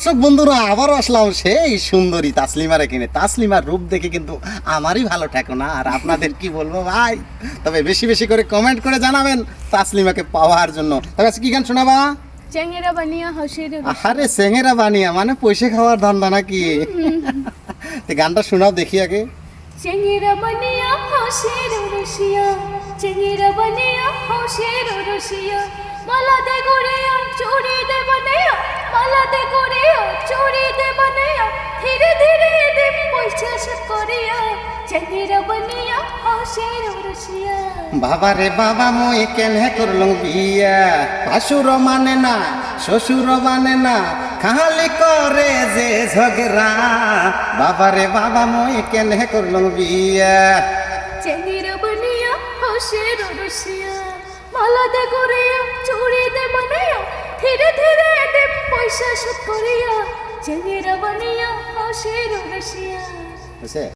দর্শক বন্ধুরা আবারও আসলাম সেই সুন্দরী তাসলিমারে কিনে। তাসলিমার রূপ দেখে কিন্তু আমারই ভালো ঠেকো না, আর আপনাদের কি বলবো ভাই। তবে বেশি বেশি করে কমেন্ট করে জানাবেন তাসলিমাকে পাওয়ার জন্য। তবে আজকে কি গান শোনাবা? চেঙ্গেরা বানিয়া হাসির আরে সেঙেরা বানিয়া মানে পয়সা খাওয়ার ধান্দা নাকি? তো গানটা শোনাও দেখি আগে। চেঙ্গেরা বানিয়া হাসির রসিয়া, চেঙ্গেরা বানিয়া হাসির রসিয়া, মালা দে গড়িয়া চুরি দে বানিয়া, মালা দে গড়িয়া চুরি দে বানিয়া, ধীরে ধীরে দে পয়সা সব করিয়া, চেঙ্গেরা বানিয়া হাসির রসিয়া। বাবা রে বাবা মই কেনে করলুম বিয়া, শাশুর মানে না শ্বশুর মানে না, খালি করে যে ঝগড়া। বাবা রে বাবা মই কেনে করলুম বিয়া। চেঙ্গেরা বানিয়া হাসির রসিয়া, মালা দে গড়িয়া চুরি দে বানিয়া, ধীরে ধীরে দে পয়সা সব করিয়া, চেঙ্গেরা বানিয়া হাসির রসিয়া।